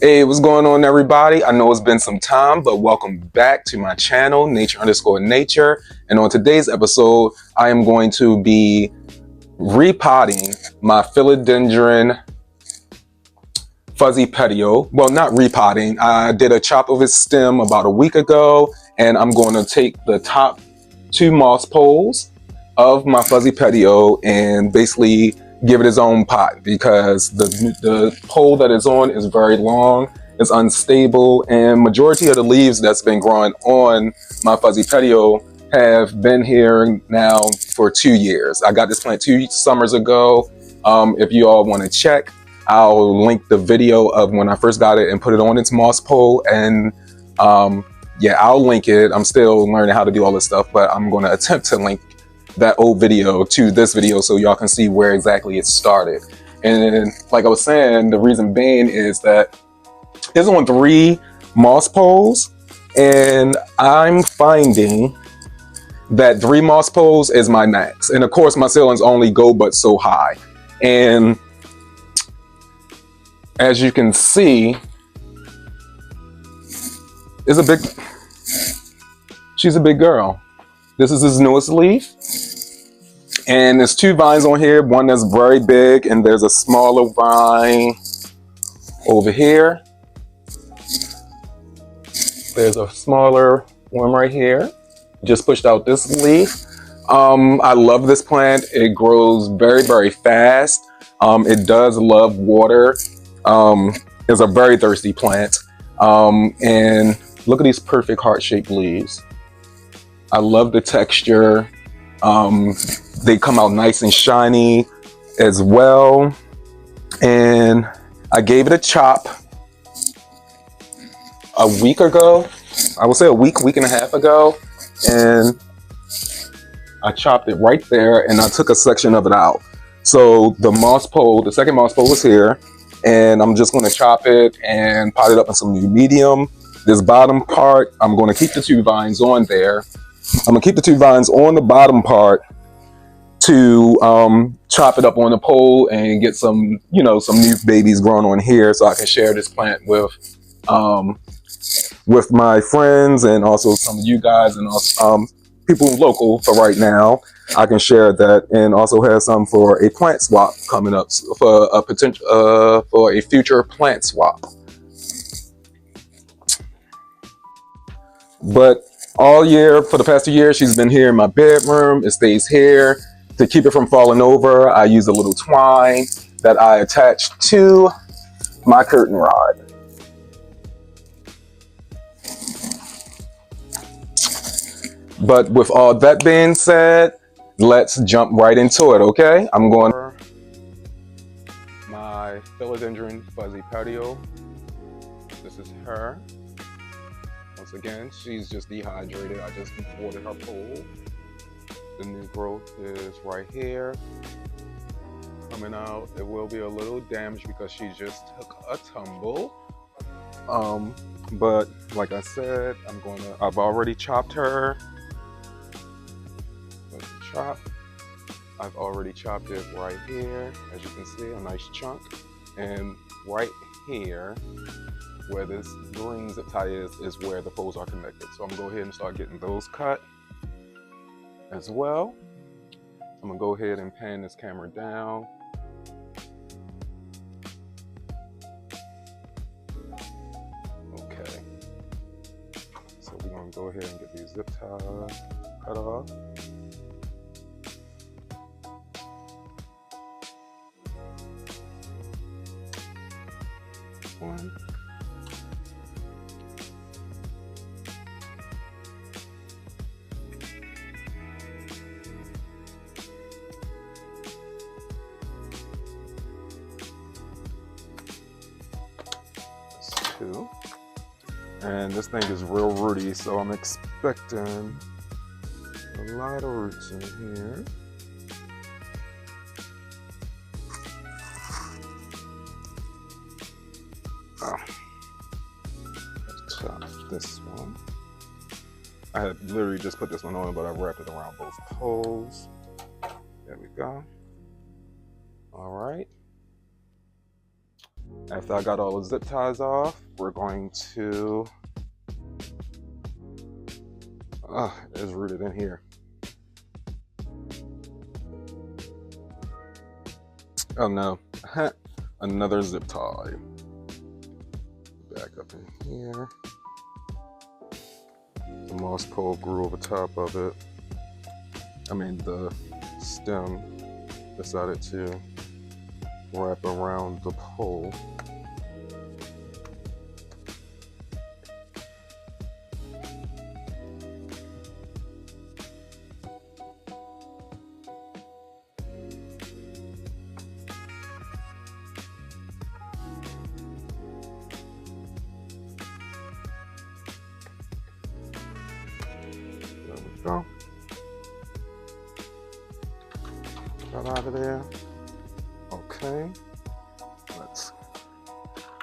Hey, what's going on, everybody? I know it's been some time, but welcome back to my channel, Nature_Nature. And on today's episode, I am going to be repotting my philodendron fuzzy petiole. Well, not repotting. I did a chop of its stem about a week ago, and I'm going to take the top two moss poles of my fuzzy petiole and basically give it its own pot, because the pole that it's on is very long, it's unstable, and majority of the leaves that's been growing on my fuzzy petiole have been here now for 2 years. I got this plant 2 summers ago. If you all want to check, I'll link the video of when I first got it and put it on its moss pole, and yeah, I'll link it. I'm still learning how to do all this stuff, but I'm going to attempt to link that old video to this video so y'all can see where exactly it started. And like I was saying, the reason being is that it's on 3 moss poles, and I'm finding that 3 moss poles is my max. And of course, my ceilings only go but so high. And as you can see, she's a big girl. This is his newest leaf. And there's 2 vines on here, one that's very big, and there's a smaller vine over here. There's a smaller one right here. Just pushed out this leaf. I love this plant. It grows very, very fast. It does love water. It's a very thirsty plant. And look at these perfect heart-shaped leaves. I love the texture. They come out nice and shiny as well. And I gave it a chop a week ago. I would say a week and a half ago. And I chopped it right there, and I took a section of it out. So the moss pole, the second moss pole is here, and I'm just going to chop it and pot it up in some new medium. This bottom part, I'm going to keep the 2 vines on there. I'm going to keep the 2 vines on the bottom part to chop it up on the pole and get some, some new babies growing on here, so I can share this plant with my friends and also some of you guys, and also people local. For right now, I can share that, and also have some for a plant swap coming up, for a potential for a future plant swap. But all year, for the past 2 years, she's been here in my bedroom. It stays here. To keep it from falling over, I use a little twine that I attach to my curtain rod. But with all that being said, let's jump right into it, okay? I'm going to my philodendron fuzzy petiole. This is her. Once again, she's just dehydrated. I just watered her pole. The new growth is right here, coming out. It will be a little damaged because she just took a tumble. But like I said, I've already chopped her. Let's chop. I've already chopped it right here, as you can see, a nice chunk. And right here, where this green zip tie is where the poles are connected. So I'm gonna go ahead and start getting those cut as well. I'm gonna go ahead and pan this camera down. Okay. So we're gonna go ahead and get these zip ties cut off. One. And this thing is real rooty, so I'm expecting a lot of roots in here. Let's chop this one. I had literally just put this one on, but I wrapped it around both poles. There we go. All right. After I got all the zip ties off, we're going to, it's rooted in here. Oh no, another zip tie. Back up in here. The moss pole grew over top of it. I mean, the stem decided to wrap around the pole. There we go. Got out of there. Okay. Let's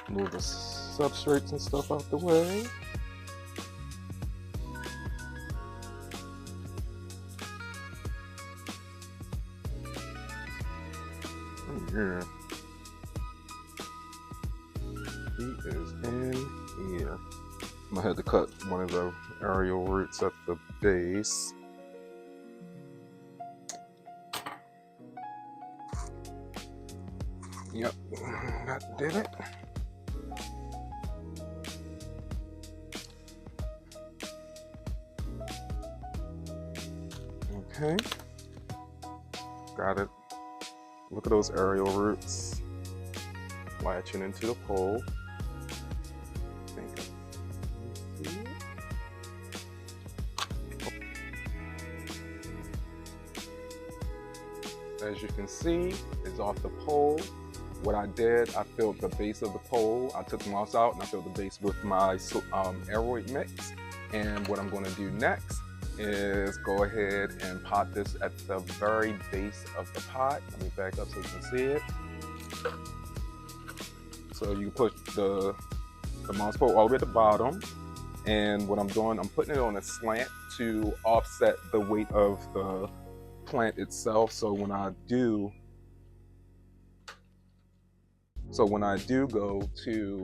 move the substrates and stuff out the way. Yeah. He is in here. I'm gonna have to cut one of the aerial roots at the base. Yep, that did it. Okay, got it. Look at those aerial roots latching into the pole. As you can see, it's off the pole. What I did, I filled the base of the pole. I took the moss out and I filled the base with my aeroid mix. And what I'm going to do next is go ahead and pot this at the very base of the pot. Let me back up so you can see it. So you put the moss pole all the way at the bottom. And what I'm doing, I'm putting it on a slant to offset the weight of the plant itself. So when I do go to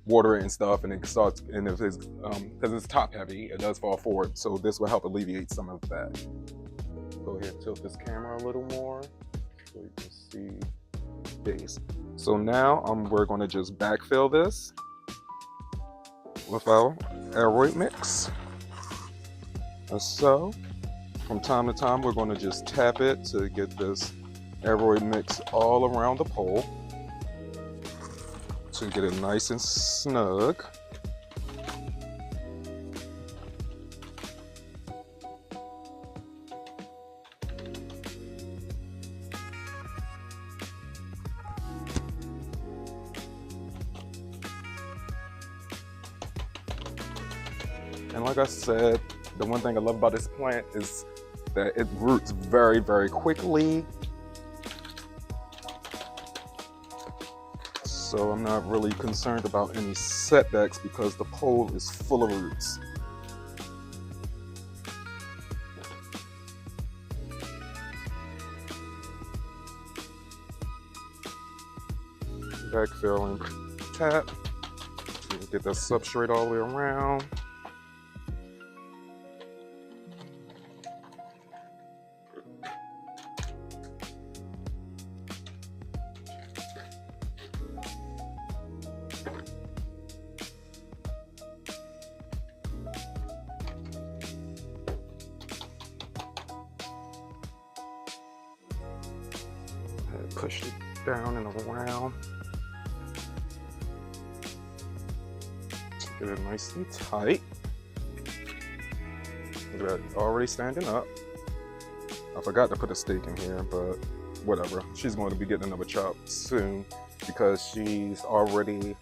water it and stuff, and it starts, and if it's because it's top heavy, it does fall forward. So this will help alleviate some of that. Go ahead and tilt this camera a little more so you can see base. So now we're going to just backfill this with our aeroid mix. And so from time to time, we're going to just tap it to get this aeroid mix all around the pole to get it nice and snug. And like I said, the one thing I love about this plant is that it roots very, very quickly. So I'm not really concerned about any setbacks because the pole is full of roots. Backfill and tap. Get that substrate all the way around. Push it down and around. Get it nice and tight. Look at that, already standing up. I forgot to put a steak in here, but whatever. She's going to be getting another chop soon because she's already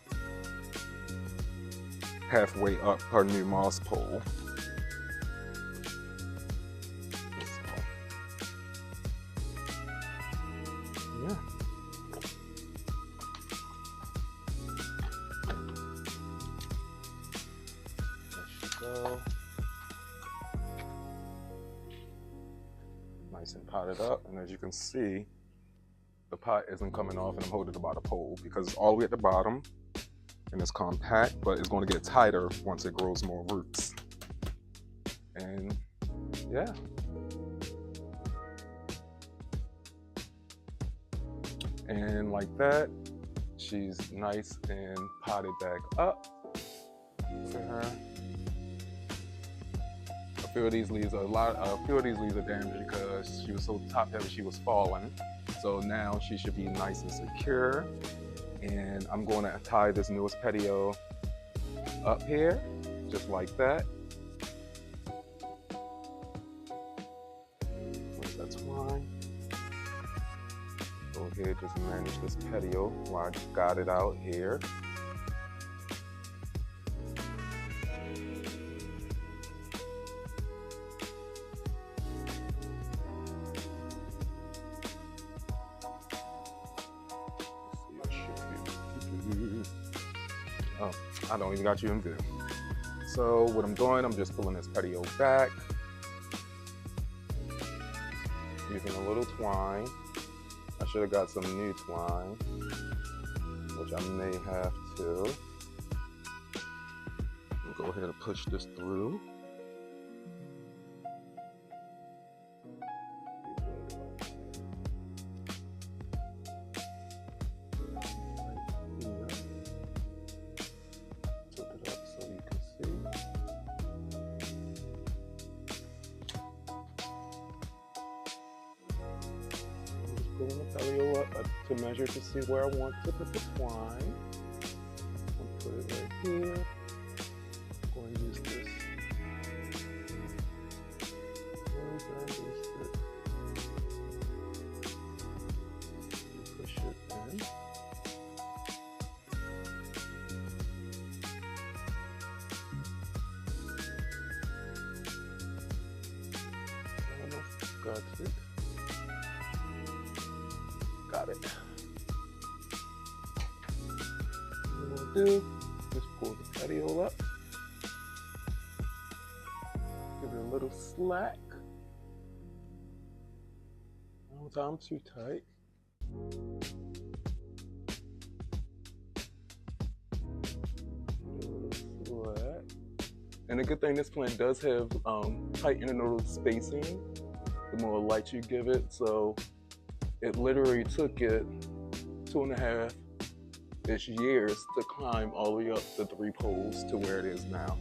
halfway up her new moss pole. Yeah. There she go. Nice and potted up, and as you can see, the pot isn't coming off and I'm holding it by the pole because it's all the way at the bottom and it's compact, but it's going to get tighter once it grows more roots. And yeah. And like that, she's nice and potted back up. Look at her. A few of these leaves are damaged because she was so top heavy she was falling. So now she should be nice and secure. And I'm going to tie this newest petiole up here, just like that. That's fine. Go ahead, just manage this petiole while I got it out here. Oh, I don't even got you in view. So what I'm doing, I'm just pulling this petiole back, using a little twine. I should have got some new twine, which I may have to. I'll go ahead and push this through. Pulling the petiole up to measure to see where I want to put the twine. I'll put it right here. I'm going to use this. Push it in. Almost got it. Got it. What we'll do, just pull the petiole up. Give it a little slack. Don't tie them too tight. A little slack. And the good thing, this plant does have tight internodal spacing. The more light you give it, so it literally took it 2.5-ish years to climb all the way up the 3 poles to where it is now.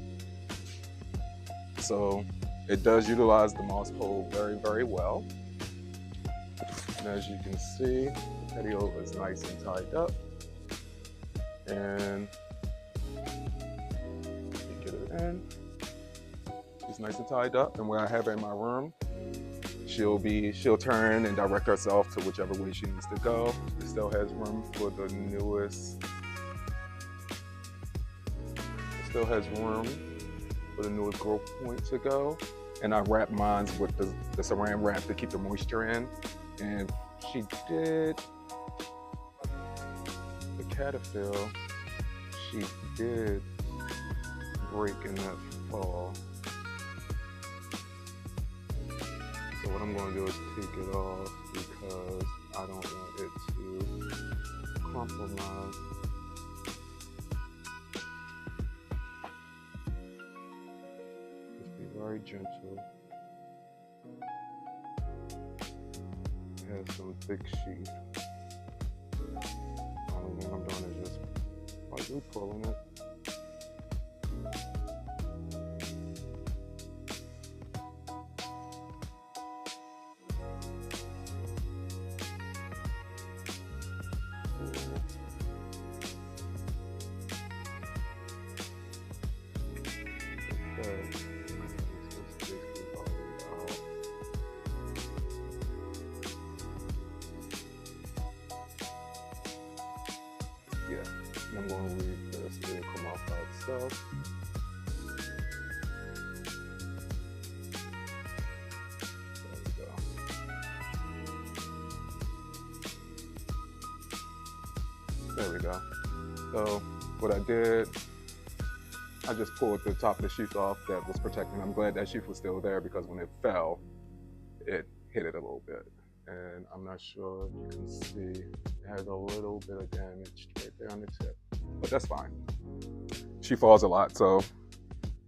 So it does utilize the moss pole very, very well. And as you can see, the petiole is nice and tied up. And you get it in. It's nice and tied up. And where I have it in my room, she'll turn and direct herself to whichever way she needs to go. It still has room for the newest. It still has room for the newest growth point to go. And I wrap mine with the saran wrap to keep the moisture in. And she did the caterpillar. She did break in that fall. So what I'm going to do is take it off because I don't want it to compromise. Just be very gentle. It has some thick sheath. The only thing I'm doing is just lightly pulling it. Yeah, and I'm going to leave this, it'll come off by itself. There we go. There we go. So what I did, I just pulled the top of the sheath off that was protecting. I'm glad that sheath was still there because when it fell, it hit it a little bit. And I'm not sure if you can see, it has a little bit of damage right there on the tip, but that's fine. She falls a lot, so.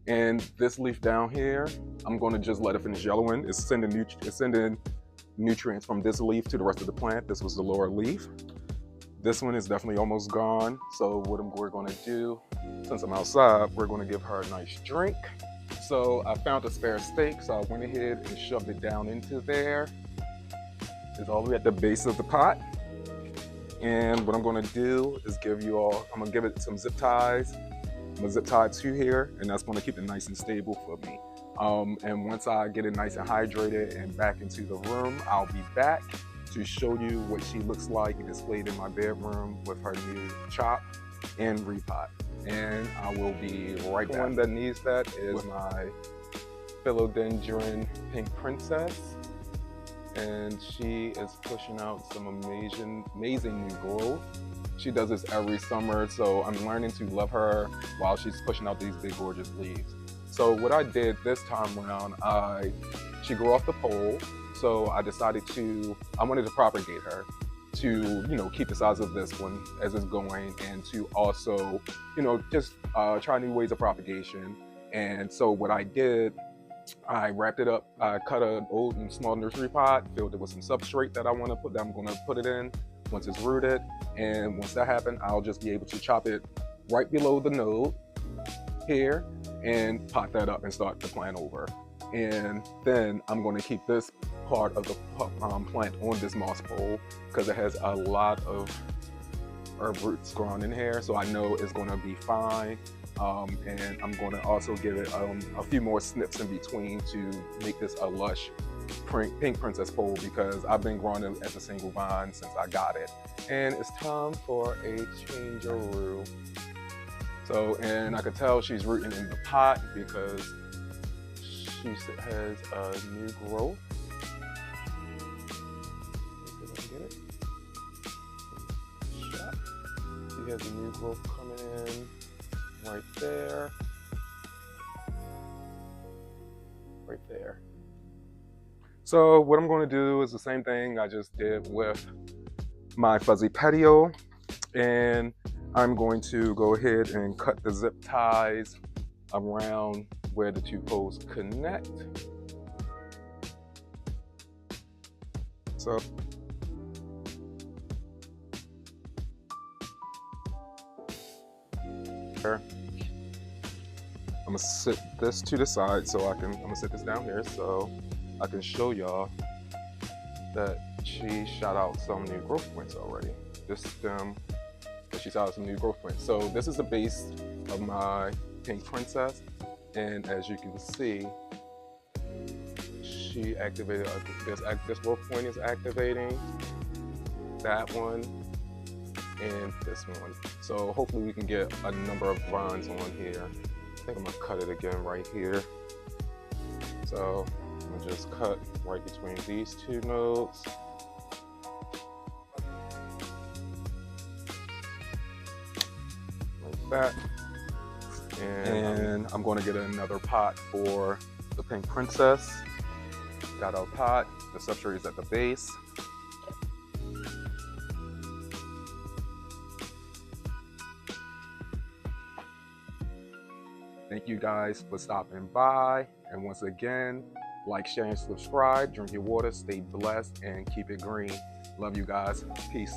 And this leaf down here, I'm going to just let it finish yellowing. It's sending nutrients from this leaf to the rest of the plant. This was the lower leaf. This one is definitely almost gone. So what we're going to do, since I'm outside, we're going to give her a nice drink. So I found a spare stake, so I went ahead and shoved it down into there. It's all the way at the base of the pot. And what I'm going to do is I'm going to give it some zip ties. I'm going to zip tie 2 here, and that's going to keep it nice and stable for me. And once I get it nice and hydrated and back into the room, I'll be back to show you what she looks like displayed in my bedroom with her new chop and repot. And I will be right back. The one that needs that is my Philodendron Pink Princess. And she is pushing out some amazing new growth. She does this every summer, so I'm learning to love her while she's pushing out these big gorgeous leaves. So what I did this time around, she grew off the pole, so I wanted to propagate her to, keep the size of this one as it's going, and to also, just try new ways of propagation. And so what I did, I wrapped it up. I cut an old and small nursery pot, filled it with some substrate that I'm going to put it in once it's rooted. And once that happens, I'll just be able to chop it right below the node here and pot that up and start the plant over. And then I'm going to keep this part of the plant on this moss pole because it has a lot of herb roots growing in here, so I know it's going to be fine. And I'm going to also give it a few more snips in between to make this a lush pink princess pole, because I've been growing it as a single vine since I got it. And it's time for a changearoo. So, and I could tell she's rooting in the pot because she has a new growth. Get it? Shot. She has a new growth coming in right there. Right there. So what I'm going to do is the same thing I just did with my fuzzy Petiole, and I'm going to go ahead and cut the zip ties around where the 2 poles connect. So I'm gonna sit this to the side so I'm gonna sit this down here so I can show y'all that she shot out some new growth points already. This stem, she shot out some new growth points. So this is the base of my Pink Princess, and as you can see, she activated, this growth point is activating, that one, and this one. So hopefully we can get a number of vines on here. I think I'm gonna cut it again right here. So I'm gonna just cut right between these 2 nodes. Like that. And I'm gonna get another pot for the Pink Princess. Got our pot, the substrate is at the base. Thank you guys for stopping by. And once again, like, share, and subscribe. Drink your water, stay blessed, and keep it green. Love you guys. Peace.